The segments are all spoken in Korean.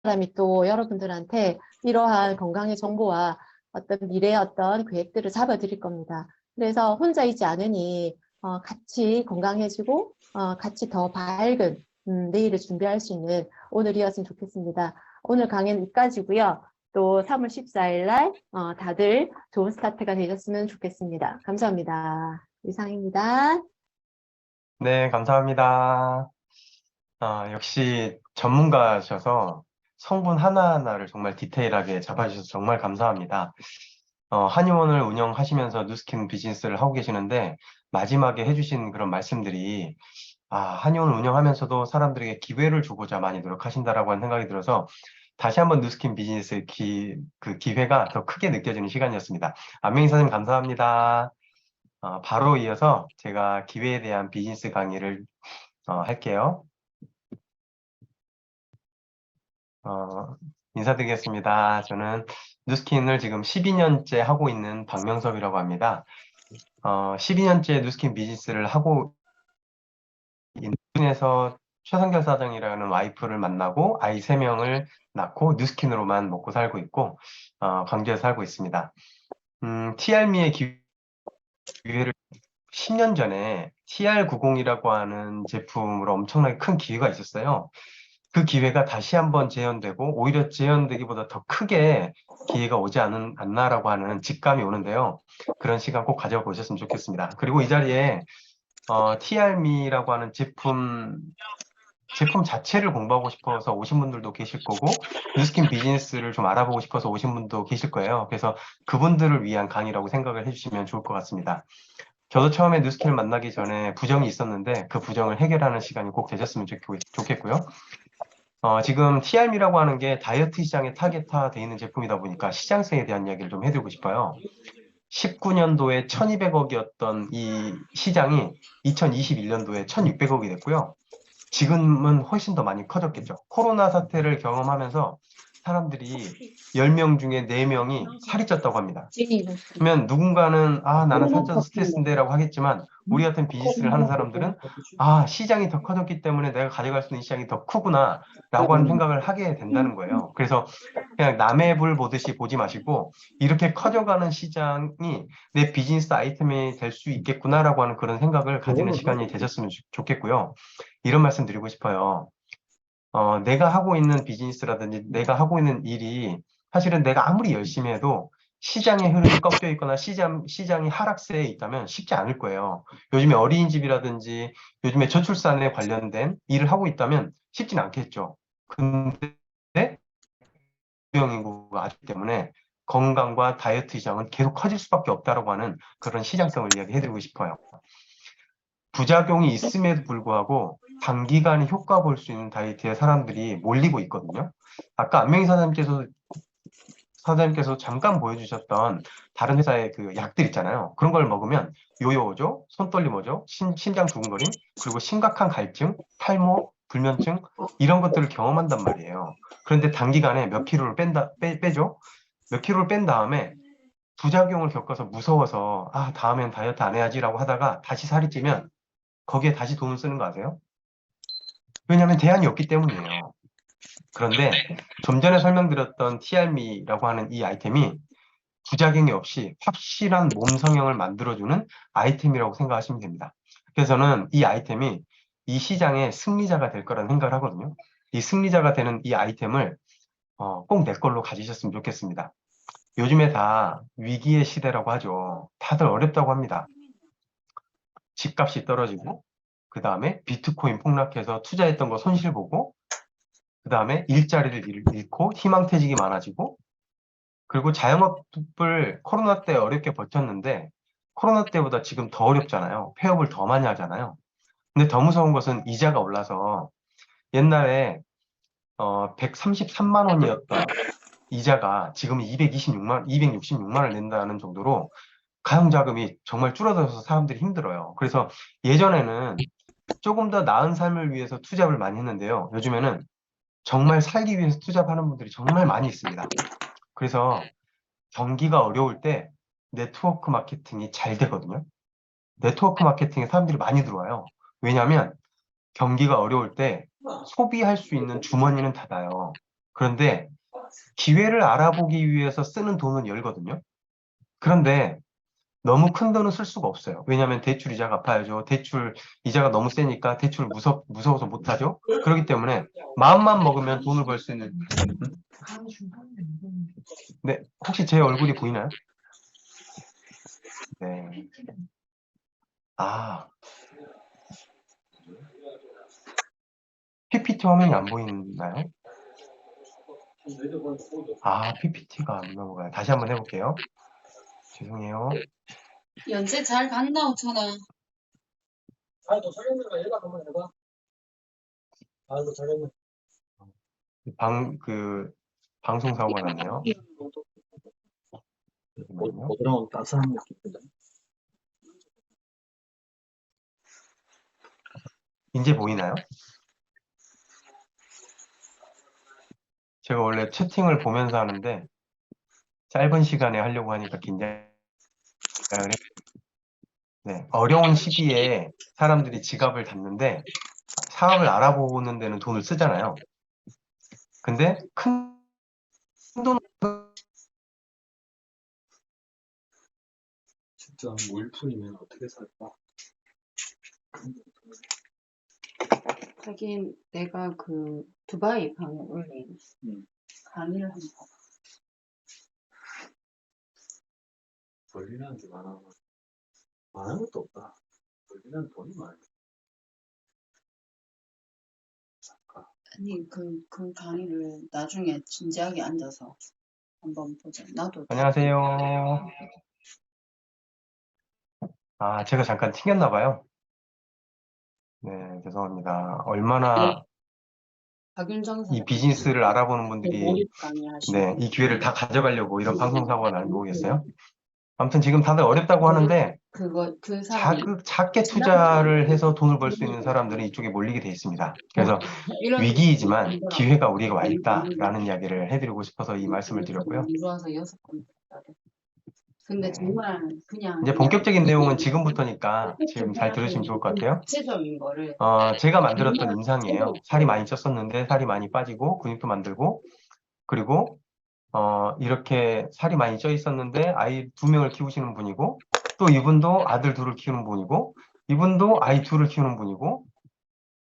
사람이 또 여러분들한테 이러한 건강의 정보와 어떤 미래의 어떤 계획들을 잡아드릴 겁니다. 그래서 혼자 있지 않으니 같이 건강해지고 같이 더 밝은 내일을 준비할 수 있는 오늘이었으면 좋겠습니다. 오늘 강의는 여기까지고요. 또 3월 14일 날 다들 좋은 스타트가 되셨으면 좋겠습니다. 감사합니다. 이상입니다. 네, 감사합니다. 역시 전문가셔서 성분 하나하나를 정말 디테일하게 잡아주셔서 정말 감사합니다. 한의원을 운영하시면서 누스킨 비즈니스를 하고 계시는데 마지막에 해주신 그런 말씀들이 한의원을 운영하면서도 사람들에게 기회를 주고자 많이 노력하신다라고 하는 생각이 들어서 다시 한번 누스킨 비즈니스의 그 기회가 더 크게 느껴지는 시간이었습니다. 안명희 선생님 감사합니다. 바로 이어서 제가 기회에 대한 비즈니스 강의를 할게요. 인사드리겠습니다. 저는 누스킨을 지금 12년째 하고 있는 박명섭이라고 합니다. 12년째 누스킨 비즈니스를 하고 인도에서 최성결 사장이라는 와이프를 만나고 아이 3명을 낳고 누스킨으로만 먹고 살고 있고 광주에 살고 있습니다. TRM의 기회를 10년 전에 TR90이라고 하는 제품으로 엄청나게 큰 기회가 있었어요. 그 기회가 다시 한번 재현되고 오히려 재현되기보다 더 크게 기회가 오지 않나라고 하는 직감이 오는데요. 그런 시간 꼭 가져보셨으면 좋겠습니다. 그리고 이 자리에 TRM이라고 하는 제품 자체를 공부하고 싶어서 오신 분들도 계실 거고 누스킨 비즈니스를 좀 알아보고 싶어서 오신 분도 계실 거예요. 그래서 그분들을 위한 강의라고 생각을 해주시면 좋을 것 같습니다. 저도 처음에 누스킨을 만나기 전에 부정이 있었는데 그 부정을 해결하는 시간이 꼭 되셨으면 좋겠고요. 지금 TRM이라고 하는 게 다이어트 시장에 타겟화되어 있는 제품이다 보니까 시장성에 대한 이야기를 좀 해드리고 싶어요. 19년도에 1200억이었던 이 시장이 2021년도에 1600억이 됐고요. 지금은 훨씬 더 많이 커졌겠죠. 코로나 사태를 경험하면서 사람들이 10명 중에 4명이 살이 쪘다고 합니다. 그러면 누군가는 나는 살쪄서 스트레스인데 라고 하겠지만 우리 같은 비즈니스를 하는 사람들은 시장이 더 커졌기 때문에 내가 가져갈 수 있는 시장이 더 크구나 라고 하는 생각을 하게 된다는 거예요. 그래서 그냥 남의 불 보듯이 보지 마시고 이렇게 커져가는 시장이 내 비즈니스 아이템이 될 수 있겠구나라고 하는 그런 생각을 가지는 시간이 되셨으면 좋겠고요. 이런 말씀 드리고 싶어요. 내가 하고 있는 비즈니스라든지 내가 하고 있는 일이 사실은 내가 아무리 열심히 해도 시장의 흐름이 꺾여 있거나 시장이 하락세에 있다면 쉽지 않을 거예요. 요즘에 어린이집이라든지 요즘에 저출산에 관련된 일을 하고 있다면 쉽지는 않겠죠. 근데 인구가 아기 때문에 건강과 다이어트 시장은 계속 커질 수밖에 없다라고 하는 그런 시장성을 이야기해드리고 싶어요. 부작용이 있음에도 불구하고 단기간에 효과 볼 수 있는 다이어트에 사람들이 몰리고 있거든요. 아까 안명희 사장님께서 잠깐 보여주셨던 다른 회사의 그 약들 있잖아요. 그런 걸 먹으면 요요 오죠, 손떨림 오죠, 심장 두근거림, 그리고 심각한 갈증, 탈모, 불면증 이런 것들을 경험한단 말이에요. 그런데 단기간에 몇 킬로를 빼죠. 몇 킬로를 뺀 다음에 부작용을 겪어서 무서워서 다음엔 다이어트 안 해야지라고 하다가 다시 살이 찌면 거기에 다시 돈을 쓰는 거 아세요? 왜냐하면 대안이 없기 때문이에요. 그런데 좀 전에 설명드렸던 TRM이라고 하는 이 아이템이 부작용이 없이 확실한 몸 성형을 만들어주는 아이템이라고 생각하시면 됩니다. 그래서 저는 이 아이템이 이 시장의 승리자가 될 거라는 생각을 하거든요. 이 승리자가 되는 이 아이템을 꼭 내 걸로 가지셨으면 좋겠습니다. 요즘에 다 위기의 시대라고 하죠. 다들 어렵다고 합니다. 집값이 떨어지고 그 다음에 비트코인 폭락해서 투자했던 거 손실 보고 그 다음에 일자리를 잃고 희망퇴직이 많아지고 그리고 자영업을 코로나 때 어렵게 버텼는데 코로나 때보다 지금 더 어렵잖아요. 폐업을 더 많이 하잖아요. 근데 더 무서운 것은 이자가 올라서 옛날에 133만 원이었던 이자가 지금 266만 원을 낸다는 정도로 가용자금이 정말 줄어들어서 사람들이 힘들어요. 그래서 예전에는 조금 더 나은 삶을 위해서 투잡을 많이 했는데요. 요즘에는 정말 살기 위해서 투잡하는 분들이 정말 많이 있습니다. 그래서 경기가 어려울 때 네트워크 마케팅이 잘 되거든요. 네트워크 마케팅에 사람들이 많이 들어와요. 왜냐하면 경기가 어려울 때 소비할 수 있는 주머니는 닫아요. 그런데 기회를 알아보기 위해서 쓰는 돈은 열거든요. 그런데 너무 큰 돈은 쓸 수가 없어요. 왜냐하면 대출 이자 갚아야죠. 대출 이자가 너무 세니까 대출 무서워서 못하죠. 그렇기 때문에 마음만 먹으면 돈을 벌 수 있는. 네, 혹시 제 얼굴이 보이나요? 네. 아, PPT 화면이 안 보이나요? 아, PPT가 안 넘어가요. 다시 한번 해볼게요. 죄송해요. 연세 잘 갔나, 오천아? 아이고 잘했네. 연락 한번 해봐. 아이고 잘했네. 방송 사고가 났네요. 잠시만요. 보드라운 따스한 느낌인데. 이제 보이나요? 제가 원래 채팅을 보면서 하는데 짧은 시간에 하려고 하니까 긴장을 해요. 네, 어려운 시기에 사람들이 지갑을 닫는데 사업을 알아보는 데는 돈을 쓰잖아요. 근데 큰 돈, 진짜 물품이면 어떻게 살까? 하긴 내가 그 두바이 방에 올린 강의를 한번 봐봐. 벌리는 게 많은 것도 없다. 벌리는 돈이 많아. 아니 그 강의를 나중에 진지하게 앉아서 한번 보자. 나도 안녕하세요. 아, 제가 잠깐 튕겼나 봐요. 네, 죄송합니다. 얼마나 박윤정 이 사장 비즈니스를 알아보는 분들이 모집 강의 하시고 네, 이 기회를 다 가져가려고 이런 방송 사고가 나는지 모르겠어요. 아무튼 지금 다들 어렵다고 하는데 그 사람 작게 투자를 해서 돈을 벌 수 있는 사람들은 이쪽에 몰리게 돼 있습니다. 그래서 위기이지만 기회가 우리가 와 있다라는 이야기를 해드리고 싶어서 이 말씀을 드렸고요. 들어와서 6건 근데 네. 정말 그냥 이제 본격적인 내용은 지금부터니까 지금 잘 들으시면 좋을 것 같아요. 구체적인 거를 제가 만들었던 인상이에요. 살이 많이 쪘었는데 살이 많이 빠지고 근육도 만들고 그리고 이렇게 살이 많이 쪄 있었는데 아이 2명을 키우시는 분이고 또 이분도 아들 2을 키우는 분이고 이분도 아이 2을 키우는 분이고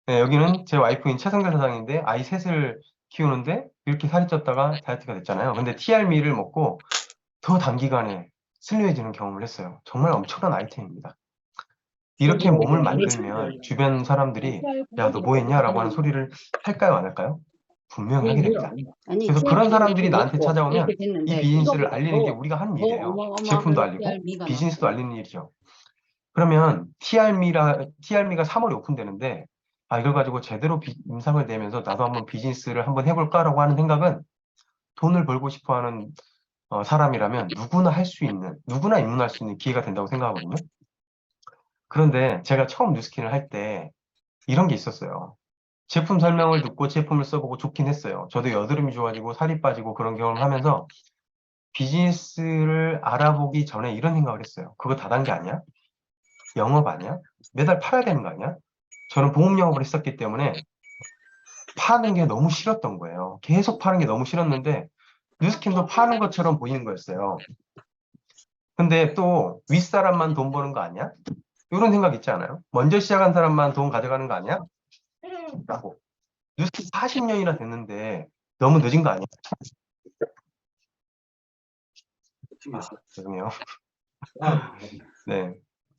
네, 여기는 제 와이프인 최성길 사장인데 아이 3을 키우는데 이렇게 살이 쪘다가 다이어트가 됐잖아요. 근데 TRM를 먹고 더 단기간에 슬림해지는 경험을 했어요. 정말 엄청난 아이템입니다. 이렇게 몸을 만들면 주변 사람들이 야, 너 뭐 했냐? 라고 하는 소리를 할까요? 안 할까요? 분명히 하게 됩니다. 아니, 그래서 그런 사람들이 나한테 먹고 찾아오면 이렇게 됐는데 이 비즈니스를 이거보다 알리는 게 더 우리가 하는 일이에요. 어마어마하게 제품도 알리고 TRM가 비즈니스도 나왔어요. 알리는 일이죠. 그러면 TRM가 3월에 오픈되는데 이걸 가지고 제대로 임상을 내면서 나도 한번 비즈니스를 한번 해볼까라고 하는 생각은 돈을 벌고 싶어하는 사람이라면 누구나 할 수 있는, 누구나 입문할 수 있는 기회가 된다고 생각하거든요. 그런데 제가 처음 뉴스킨을 할 때 이런 게 있었어요. 제품 설명을 듣고 제품을 써보고 좋긴 했어요. 저도 여드름이 좋아지고 살이 빠지고 그런 경험을 하면서 비즈니스를 알아보기 전에 이런 생각을 했어요. 그거 다단계 아니야? 영업 아니야? 매달 팔아야 되는 거 아니야? 저는 보험 영업을 했었기 때문에 파는 게 너무 싫었던 거예요. 계속 파는 게 너무 싫었는데 뉴스킨도 파는 것처럼 보이는 거였어요. 근데 또 윗사람만 돈 버는 거 아니야? 이런 생각 있지 않아요? 먼저 시작한 사람만 돈 가져가는 거 아니야? 라고. 뉴스킨 40년이나 됐는데 너무 늦은 거 아니야? 죄송해요. 네.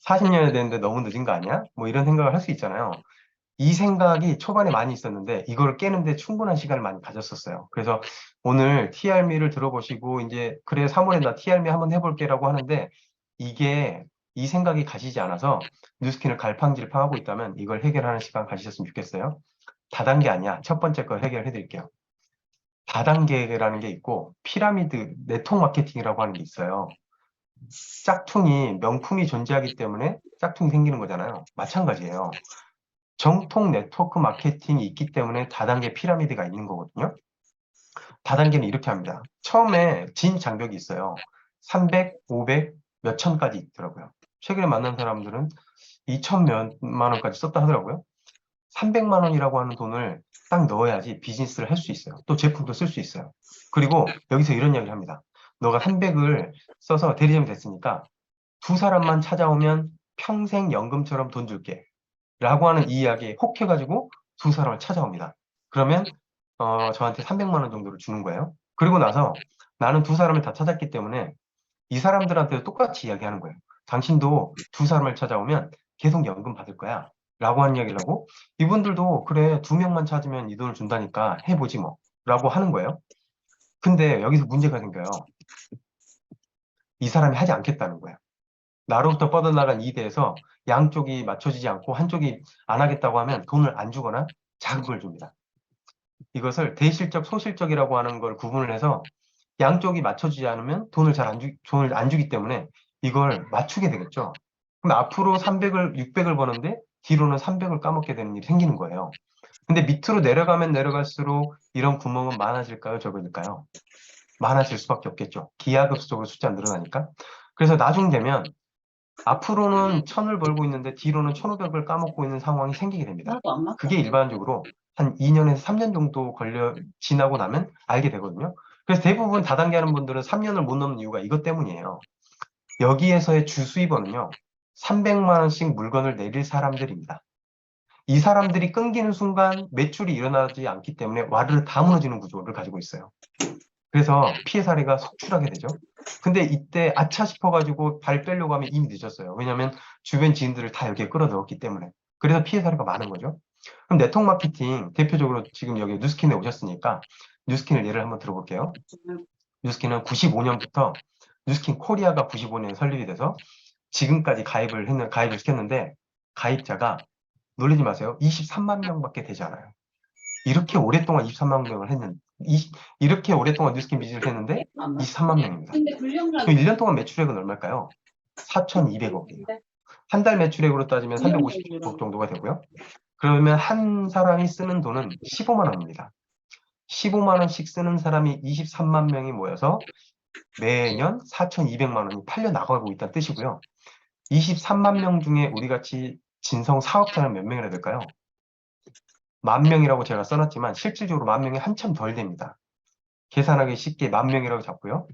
40년이 됐는데 너무 늦은 거 아니야? 뭐 이런 생각을 할 수 있잖아요. 이 생각이 초반에 많이 있었는데 이걸 깨는데 충분한 시간을 많이 가졌었어요. 그래서 오늘 TRM를 들어보시고 이제 그래 3월에 나 TRM 한번 해볼게라고 하는데 이게 이 생각이 가시지 않아서 뉴스킨을 갈팡질팡하고 있다면 이걸 해결하는 시간 가지셨으면 좋겠어요. 다단계 아니야. 첫 번째 거 해결해 드릴게요. 다단계라는 게 있고 피라미드 네트워크 마케팅이라고 하는 게 있어요. 짝퉁이 명품이 존재하기 때문에 짝퉁이 생기는 거잖아요. 마찬가지예요. 정통 네트워크 마케팅이 있기 때문에 다단계 피라미드가 있는 거거든요. 다단계는 이렇게 합니다. 처음에 진 장벽이 있어요. 300, 500, 몇 천까지 있더라고요. 최근에 만난 사람들은 2천 몇만 원까지 썼다 하더라고요. 300만 원이라고 하는 돈을 딱 넣어야지 비즈니스를 할 수 있어요. 또 제품도 쓸 수 있어요. 그리고 여기서 이런 이야기를 합니다. 너가 300을 써서 대리점이 됐으니까 두 사람만 찾아오면 평생 연금처럼 돈 줄게. 라고 하는 이 이야기에 혹해가지고 두 사람을 찾아옵니다. 그러면 저한테 300만 원 정도를 주는 거예요. 그리고 나서 나는 두 사람을 다 찾았기 때문에 이 사람들한테 똑같이 이야기하는 거예요. 당신도 두 사람을 찾아오면 계속 연금 받을 거야. 라고 하는 이야기를 하고 이분들도 그래 2명만 찾으면 이 돈을 준다니까 해보지 뭐. 라고 하는 거예요. 근데 여기서 문제가 생겨요. 이 사람이 하지 않겠다는 거예요. 나로부터 뻗어나간 이 대에서 양쪽이 맞춰지지 않고 한쪽이 안 하겠다고 하면 돈을 안 주거나 자극을 줍니다. 이것을 대실적, 소실적이라고 하는 걸 구분을 해서 양쪽이 맞춰지지 않으면 돈을 돈을 안 주기 때문에 이걸 맞추게 되겠죠. 그럼 앞으로 300을, 600을 버는데 뒤로는 300을 까먹게 되는 일이 생기는 거예요. 근데 밑으로 내려가면 내려갈수록 이런 구멍은 많아질까요? 적어질까요? 많아질 수밖에 없겠죠. 기하급수적으로 숫자가 늘어나니까. 그래서 나중 되면 앞으로는 1000을 벌고 있는데 뒤로는 1500을 까먹고 있는 상황이 생기게 됩니다. 나도 안 맞다. 그게 일반적으로 한 2년에서 3년 정도 지나고 나면 알게 되거든요. 그래서 대부분 다단계 하는 분들은 3년을 못 넘는 이유가 이것 때문이에요. 여기에서의 주 수입원은요, 300만 원씩 물건을 내릴 사람들입니다. 이 사람들이 끊기는 순간 매출이 일어나지 않기 때문에 와르르 다 무너지는 구조를 가지고 있어요. 그래서 피해 사례가 속출하게 되죠. 근데 이때 아차 싶어가지고 발 빼려고 하면 이미 늦었어요. 왜냐하면 주변 지인들을 다 여기에 끌어넣었기 때문에. 그래서 피해 사례가 많은 거죠. 그럼 네트워크 마케팅 대표적으로 지금 여기 뉴스킨에 오셨으니까 뉴스킨을 예를 한번 들어볼게요. 뉴스킨은 95년부터 뉴스킨 코리아가 95년에 설립이 돼서 지금까지 가입을 시켰는데 가입자가 놀라지 마세요. 23만 명밖에 되지 않아요. 이렇게 오랫동안 23만 명을 이렇게 오랫동안 뉴스킨 비즈니스를 했는데 안 맞다. 23만 명입니다. 근데 불량감 1년 동안 매출액은 얼마일까요? 4,200억이에요. 한 달 매출액으로 따지면 350억 정도가 되고요. 그러면 한 사람이 쓰는 돈은 15만 원입니다. 15만 원씩 쓰는 사람이 23만 명이 모여서 매년 4,200만 원이 팔려 나가고 있다는 뜻이고요. 23만 명 중에 우리 같이 진성 사업자는 몇 명이나 될까요? 10,000명이라고 제가 써놨지만 실질적으로 10,000명이 한참 덜 됩니다. 계산하기 쉽게 10,000명이라고 잡고요.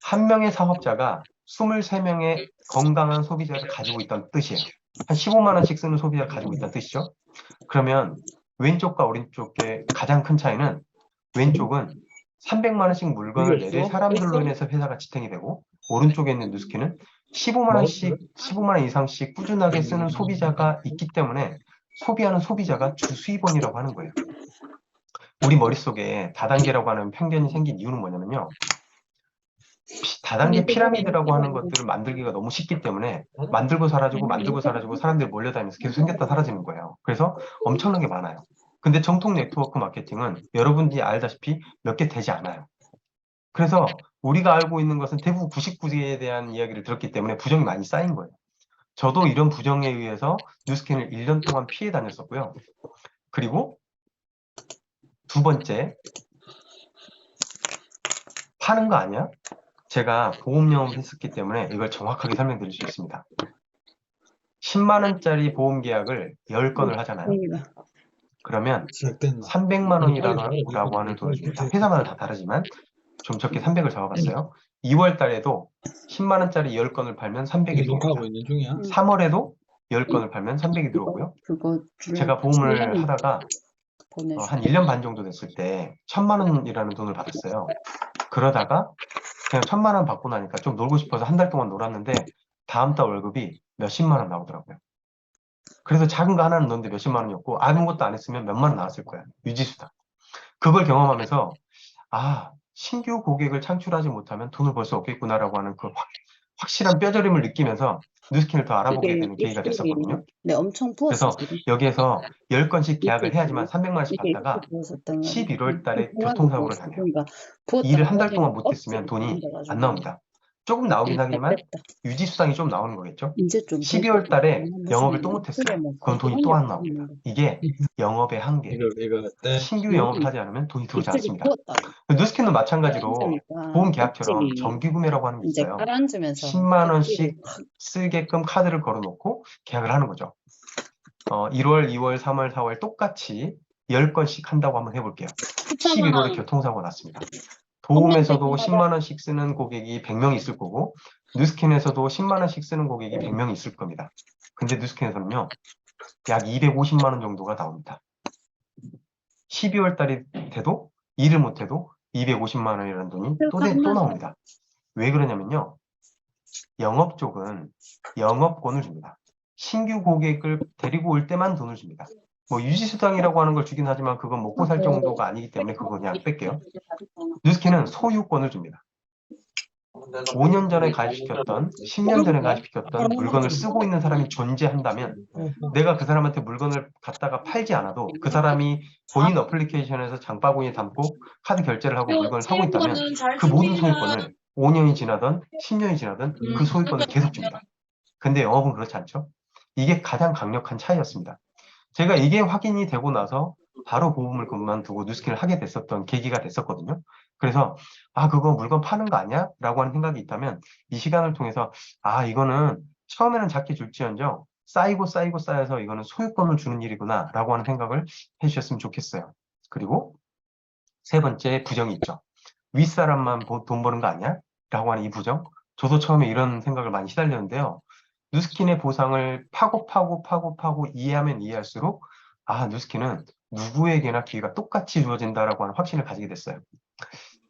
한 명의 사업자가 23명의 건강한 소비자를 가지고 있다는 뜻이에요. 한 15만 원씩 쓰는 소비자를 가지고 있다는 뜻이죠. 그러면 왼쪽과 오른쪽의 가장 큰 차이는 왼쪽은 300만 원씩 물건을 내릴 사람들로 인해서 회사가 지탱이 되고 오른쪽에 있는 뉴스킨은 15만 원 이상씩 꾸준하게 쓰는 소비자가 있기 때문에 소비하는 소비자가 주 수입원이라고 하는 거예요. 우리 머릿속에 다단계라고 하는 편견이 생긴 이유는 뭐냐면요. 다단계 피라미드라고 하는 것들을 만들기가 너무 쉽기 때문에 만들고 사라지고 사람들이 몰려다니면서 계속 생겼다 사라지는 거예요. 그래서 엄청나게 많아요. 근데 정통 네트워크 마케팅은 여러분들이 알다시피 몇 개 되지 않아요. 그래서 우리가 알고 있는 것은 대부분 99개에 대한 이야기를 들었기 때문에 부정이 많이 쌓인 거예요. 저도 이런 부정에 의해서 뉴스킨을 1년 동안 피해 다녔었고요. 그리고 두 번째, 파는 거 아니야? 제가 보험 영업을 했었기 때문에 이걸 정확하게 설명드릴 수 있습니다. 10만 원짜리 보험 계약을 10건을 하잖아요. 그러면 300만 원이라고 하는 돈을 줍니다. 회사마다 다 다르지만 좀 적게 300을 잡아봤어요. 2월 달에도 10만 원짜리 10건을 팔면 300이 들어옵니다. 녹화하고 있는 중이야. 3월에도 10건을 팔면 300이 들어오고요. 제가 보험을 하다가 한 1년 반 정도 됐을 때 1,000만 원이라는 돈을 받았어요. 그러다가 그냥 1,000만 원 받고 나니까 좀 놀고 싶어서 한 달 동안 놀았는데 다음 달 월급이 몇십만 원 나오더라고요. 그래서 작은 거 하나는 넣는데 몇십만 원이었고 아무것도 안 했으면 몇만 원 나왔을 거야. 유지수당. 그걸 경험하면서 아, 신규 고객을 창출하지 못하면 돈을 벌 수 없겠구나라고 하는 그 확실한 뼈저림을 느끼면서 뉴스킨을 더 알아보게 되는 계기가 됐었거든요. 네, 엄청 그래서 부었어요. 여기에서 10건씩 계약을 해야지만 300만 원씩 받다가 11월 달에 교통사고를 당해요. 일을 한 달 동안 못했으면 돈이 안 나옵니다. 조금 나오긴 하지만 유지수당이 좀 나오는 거겠죠. 12월 달에 영업을 또 못했어요. 그건 돈이 또 안 나옵니다. 이게 영업의 한계. 신규 영업을 하지 않으면 돈이 들어오지 않습니다. 뉴스킨도 마찬가지로 보험 계약처럼 정기 구매라고 하는 게 있어요. 10만 원씩 쓰게끔 카드를 걸어놓고 계약을 하는 거죠. 1월, 2월, 3월, 4월 똑같이 10건씩 한다고 한번 해볼게요. 11월에 교통사고 났습니다. 도움에서도 10만 원씩 쓰는 고객이 100명 있을 거고 뉴스킨에서도 10만 원씩 쓰는 고객이 100명 있을 겁니다. 근데 뉴스킨에서는요. 약 250만 원 정도가 나옵니다. 12월 달이 돼도 일을 못해도 250만 원이라는 돈이 또 나옵니다. 왜 그러냐면요. 영업 쪽은 영업권을 줍니다. 신규 고객을 데리고 올 때만 돈을 줍니다. 뭐 유지수당이라고 하는 걸 주긴 하지만 그건 먹고 살 정도가 아니기 때문에 그거 그냥 뺄게요. 뉴스킨은 소유권을 줍니다. 5년 전에 가입시켰던 10년 전에 가입시켰던 물건을 쓰고 있는 사람이 존재한다면 내가 그 사람한테 물건을 갖다가 팔지 않아도 그 사람이 본인 어플리케이션에서 장바구니에 담고 카드 결제를 하고 물건을 사고 있다면 그 모든 소유권을 5년이 지나든 10년이 지나든 그 소유권을 계속 줍니다. 근데 영업은 그렇지 않죠. 이게 가장 강력한 차이였습니다. 제가 이게 확인이 되고 나서 바로 보험을 그만두고 뉴스킨을 하게 됐었던 계기가 됐었거든요. 그래서 그거 물건 파는 거 아니야? 라고 하는 생각이 있다면 이 시간을 통해서 이거는 처음에는 작게 줄지언정 쌓이고 쌓여서 이거는 소유권을 주는 일이구나 라고 하는 생각을 해주셨으면 좋겠어요. 그리고 세 번째 부정이 있죠. 윗사람만 돈 버는 거 아니야? 라고 하는 이 부정. 저도 처음에 이런 생각을 많이 시달렸는데요. 뉴스킨의 보상을 파고 이해하면 이해할수록 뉴스킨은 누구에게나 기회가 똑같이 주어진다라고 하는 확신을 가지게 됐어요.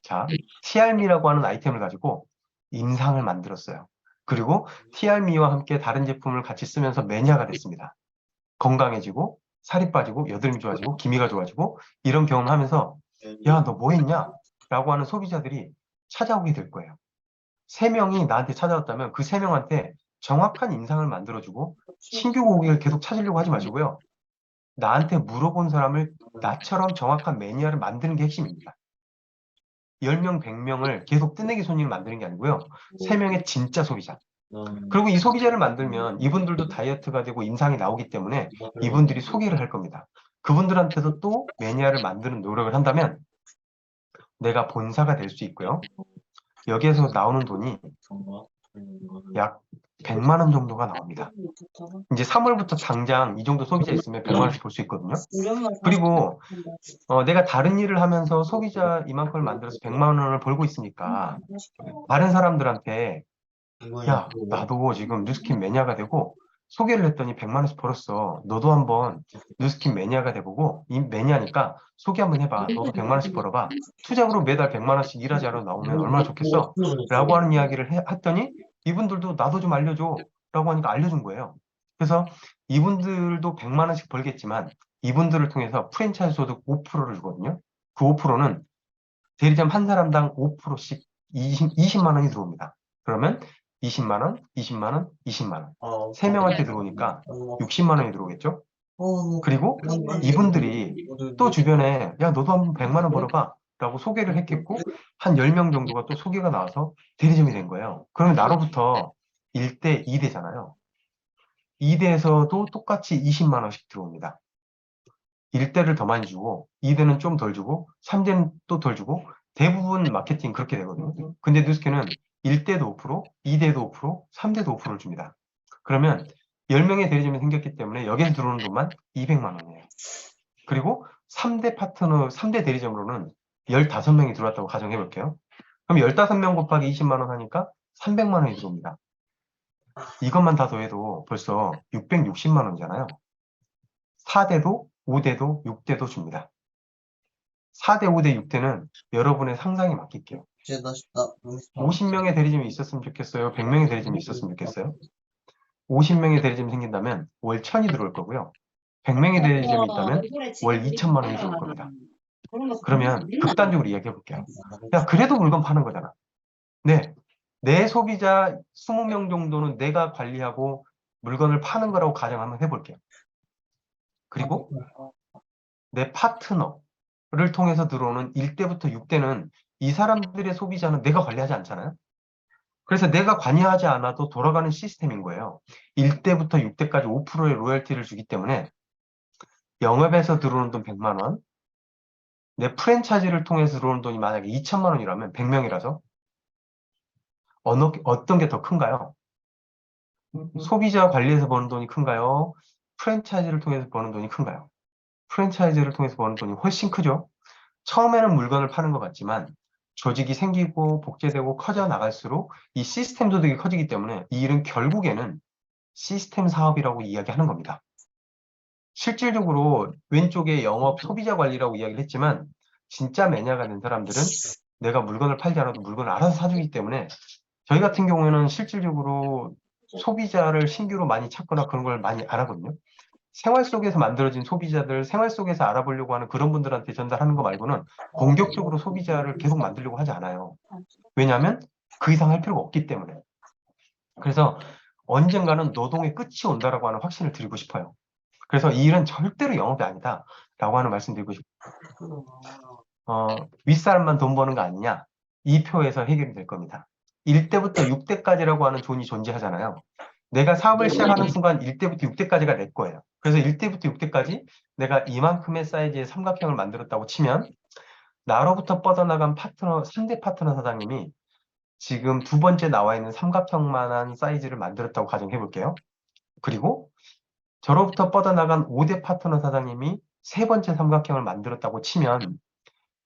자, TRM이라고 하는 아이템을 가지고 인상을 만들었어요. 그리고 TRM와 함께 다른 제품을 같이 쓰면서 매니아가 됐습니다. 건강해지고 살이 빠지고 여드름이 좋아지고 기미가 좋아지고 이런 경험하면서 야, 너 뭐 했냐? 라고 하는 소비자들이 찾아오게 될 거예요. 3명이 나한테 찾아왔다면 그 3명한테 정확한 인상을 만들어주고 신규 고객을 계속 찾으려고 하지 마시고요. 나한테 물어본 사람을 나처럼 정확한 매니아를 만드는 게 핵심입니다. 10명, 100명을 계속 뜨내기 손님을 만드는 게 아니고요. 3명의 진짜 소비자. 그리고 이 소비자를 만들면 이분들도 다이어트가 되고 인상이 나오기 때문에 이분들이 소개를 할 겁니다. 그분들한테도 또 매니아를 만드는 노력을 한다면 내가 본사가 될 수 있고요. 여기에서 나오는 돈이 약 100만 원 정도가 나옵니다. 이제 3월부터 당장 이 정도 소비자 있으면 100만 원씩 벌 수 있거든요. 그리고 내가 다른 일을 하면서 소비자 이만큼을 만들어서 100만 원을 벌고 있으니까 다른 사람들한테 야, 나도 지금 뉴스킨 매니아가 되고 소개를 했더니 100만 원씩 벌었어. 너도 한번 뉴스킨 매니아가 돼보고 이 매니아니까 소개 한번 해봐. 너도 100만 원씩 벌어봐. 투잡으로 매달 100만 원씩 일하지 않아 나오면 얼마나 좋겠어? 라고 하는 이야기를 했더니 이분들도 나도 좀 알려줘. 라고 하니까 알려준 거예요. 그래서 이분들도 100만 원씩 벌겠지만 이분들을 통해서 프랜차이즈 소득 5%를 주거든요. 그 5%는 대리점 한 사람당 5%씩 20만 원이 들어옵니다. 그러면 20만 원, 20만 원, 20만 원. 3명한테 들어오니까 60만 원이 들어오겠죠? 그리고 이분들이 또 주변에 야, 너도 한번 100만 원 벌어봐. 라고 소개를 했겠고 한 10명 정도가 또 소개가 나와서 대리점이 된 거예요. 그러면 나로부터 1대, 2대잖아요. 2대에서도 똑같이 20만 원씩 들어옵니다. 1대를 더 많이 주고 2대는 좀 덜 주고 3대는 또 덜 주고 대부분 마케팅 그렇게 되거든요. 근데 뉴스킨은 1대도 5%, 2대도 5%, 3대도 5%를 줍니다. 그러면 10명의 대리점이 생겼기 때문에 여기서 들어오는 돈만 200만 원이에요. 그리고 3대 파트너, 3대 대리점으로는 15명이 들어왔다고 가정해 볼게요. 그럼 15명 곱하기 20만 원 하니까 300만 원이 들어옵니다. 이것만 다 더해도 벌써 660만 원이잖아요. 4대도, 5대도, 6대도 줍니다. 4대, 5대, 6대는 여러분의 상상에 맡길게요. 50명의 대리점이 있었으면 좋겠어요? 100명의 대리점이 있었으면 좋겠어요? 50명의 대리점이 생긴다면 월 1000이 들어올 거고요. 100명의 대리점이 있다면 월 2천만 원이 들어올 겁니다. 그러면 극단적으로 이야기해 볼게요. 야, 그래도 물건 파는 거잖아. 네. 내 소비자 20명 정도는 내가 관리하고 물건을 파는 거라고 가정 한번 해볼게요. 그리고 내 파트너를 통해서 들어오는 1대부터 6대는 이 사람들의 소비자는 내가 관리하지 않잖아요. 그래서 내가 관여하지 않아도 돌아가는 시스템인 거예요. 1대부터 6대까지 5%의 로열티를 주기 때문에 영업에서 들어오는 돈 100만 원, 내 프랜차이즈를 통해서 들어오는 돈이 만약에 2천만 원이라면 100명이라서 어떤 게 더 큰가요? 소비자 관리에서 버는 돈이 큰가요? 프랜차이즈를 통해서 버는 돈이 큰가요? 프랜차이즈를 통해서 버는 돈이 훨씬 크죠. 처음에는 물건을 파는 것 같지만 조직이 생기고 복제되고 커져 나갈수록 이 시스템 소득이 커지기 때문에 이 일은 결국에는 시스템 사업이라고 이야기하는 겁니다. 실질적으로 왼쪽에 영업 소비자 관리라고 이야기를 했지만 진짜 매니아가 된 사람들은 내가 물건을 팔지 않아도 물건을 알아서 사주기 때문에 저희 같은 경우에는 실질적으로 소비자를 신규로 많이 찾거나 그런 걸 많이 안 하거든요. 생활 속에서 만들어진 소비자들, 생활 속에서 알아보려고 하는 그런 분들한테 전달하는 거 말고는 공격적으로 소비자를 계속 만들려고 하지 않아요. 왜냐하면 그 이상 할 필요가 없기 때문에. 그래서 언젠가는 노동의 끝이 온다라고 하는 확신을 드리고 싶어요. 그래서 이 일은 절대로 영업이 아니다라고 하는 말씀 드리고 싶어요. 윗사람만 돈 버는 거 아니냐? 이 표에서 해결이 될 겁니다. 1대부터 6대까지라고 하는 존이 존재하잖아요. 내가 사업을 시작하는 순간 1대부터 6대까지가 내 거예요. 그래서 1대부터 6대까지 내가 이만큼의 사이즈의 삼각형을 만들었다고 치면 나로부터 뻗어나간 파트너, 3대 파트너 사장님이 지금 두 번째 나와 있는 삼각형만한 사이즈를 만들었다고 가정해 볼게요. 그리고 저로부터 뻗어나간 5대 파트너 사장님이 세 번째 삼각형을 만들었다고 치면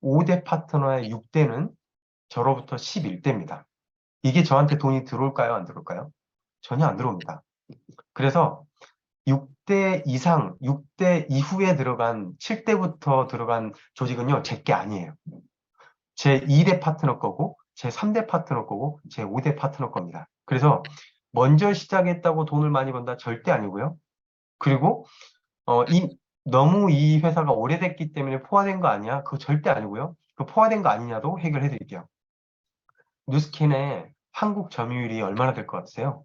5대 파트너의 6대는 저로부터 11대입니다. 이게 저한테 돈이 들어올까요? 안 들어올까요? 전혀 안 들어옵니다. 그래서 6대 이상, 6대 이후에 들어간 7대부터 들어간 조직은요, 제 게 아니에요. 제 2대 파트너 거고, 제 3대 파트너 거고, 제 5대 파트너 겁니다. 그래서 먼저 시작했다고 돈을 많이 번다 절대 아니고요. 그리고 너무 이 회사가 오래됐기 때문에 포화된 거 아니야? 그거 절대 아니고요. 그 포화된 거 아니냐도 해결해 드릴게요. 누스킨의 한국 점유율이 얼마나 될 것 같으세요?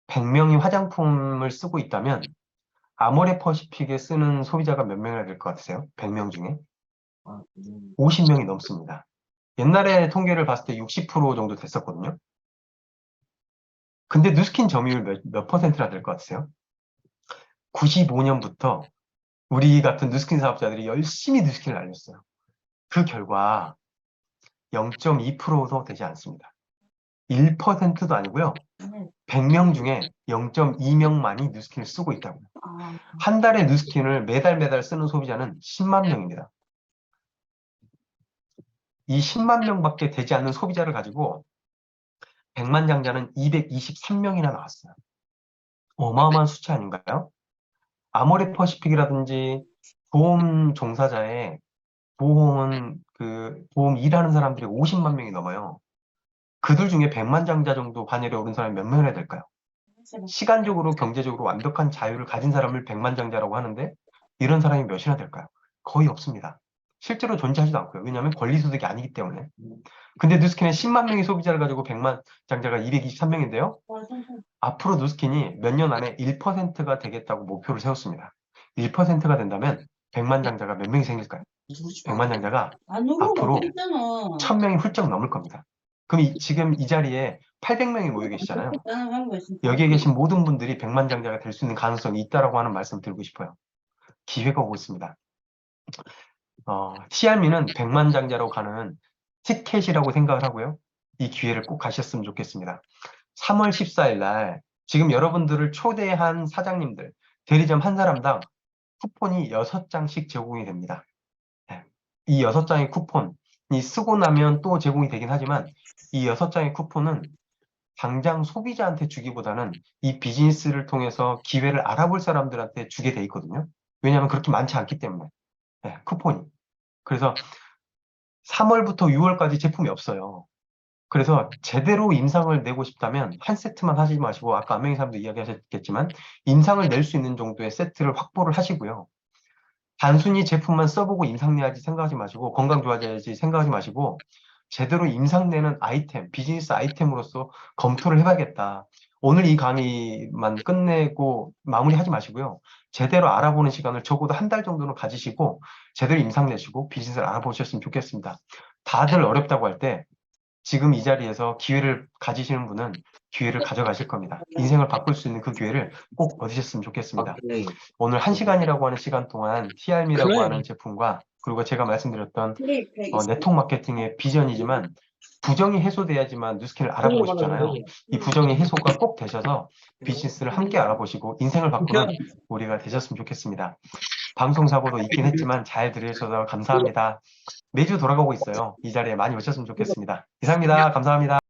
100명이 화장품을 쓰고 있다면 아모레퍼시픽에 쓰는 소비자가 몇 명이나 될 것 같으세요? 100명 중에? 50명이 넘습니다. 옛날에 통계를 봤을 때 60% 정도 됐었거든요. 근데 누스킨 점유율 몇 퍼센트나 될 것 같으세요? 95년부터 우리 같은 누스킨 사업자들이 열심히 누스킨을 알렸어요. 그 결과 0.2%도 되지 않습니다. 1%도 아니고요. 100명 중에 0.2명만이 누스킨을 쓰고 있다고요. 한 달에 누스킨을 매달 쓰는 소비자는 10만 명입니다. 이 10만 명밖에 되지 않는 소비자를 가지고 100만 장자는 223명이나 나왔어요. 어마어마한 수치 아닌가요? 아모레퍼시픽이라든지 보험 종사자의 보험 일하는 사람들이 50만 명이 넘어요. 그들 중에 100만 장자 정도 반열에 오른 사람이 몇 명이나 될까요? 시간적으로 경제적으로 완벽한 자유를 가진 사람을 100만 장자라고 하는데 이런 사람이 몇이나 될까요? 거의 없습니다. 실제로 존재하지도 않고요. 왜냐하면 권리소득이 아니기 때문에. 근데 누스킨은 10만 명의 소비자를 가지고 100만 장자가 223명인데요. 앞으로 누스킨이 몇 년 안에 1%가 되겠다고 목표를 세웠습니다. 1%가 된다면 100만 장자가 몇 명이 생길까요? 100만 장자가 앞으로 1000명이 훌쩍 넘을 겁니다. 그럼 지금 이 자리에 800명이 모여 계시잖아요. 여기에 계신 모든 분들이 100만 장자가 될 수 있는 가능성이 있다라고 하는 말씀을 드리고 싶어요. 기회가 오고 있습니다. TRM는 100만 장자로 가는 티켓이라고 생각을 하고요. 이 기회를 꼭 가셨으면 좋겠습니다. 3월 14일 날 지금 여러분들을 초대한 사장님들, 대리점 한 사람당 쿠폰이 6장씩 제공이 됩니다. 이 6장의 쿠폰이 쓰고 나면 또 제공이 되긴 하지만 이 6장의 쿠폰은 당장 소비자한테 주기보다는 이 비즈니스를 통해서 기회를 알아볼 사람들한테 주게 돼 있거든요. 왜냐하면 그렇게 많지 않기 때문에. 쿠폰이. 그래서 3월부터 6월까지 제품이 없어요. 그래서 제대로 임상을 내고 싶다면 한 세트만 하지 마시고 아까 안명희사님도 이야기하셨겠지만 임상을 낼 수 있는 정도의 세트를 확보를 하시고요. 단순히 제품만 써보고 임상 내야지 생각하지 마시고 건강 좋아져야지 생각하지 마시고 제대로 임상 내는 아이템, 비즈니스 아이템으로서 검토를 해봐야겠다. 오늘 이 강의만 끝내고 마무리하지 마시고요. 제대로 알아보는 시간을 적어도 한 달 정도는 가지시고 제대로 임상 내시고 비즈니스를 알아보셨으면 좋겠습니다. 다들 어렵다고 할 때 지금 이 자리에서 기회를 가지시는 분은 기회를 가져가실 겁니다. 인생을 바꿀 수 있는 그 기회를 꼭 얻으셨으면 좋겠습니다. 오늘 1시간이라고 하는 시간 동안 TRM이라고 하는 제품과 그리고 제가 말씀드렸던 네트워크 마케팅의 비전이지만 부정이 해소돼야지만 뉴스킨을 알아보고 싶잖아요. 이 부정의 해소가 꼭 되셔서 비즈니스를 함께 알아보시고 인생을 바꾸는 우리가 되셨으면 좋겠습니다. 방송 사고도 있긴 했지만 잘 들으셔서 감사합니다. 매주 돌아가고 있어요. 이 자리에 많이 오셨으면 좋겠습니다. 이상입니다. 감사합니다.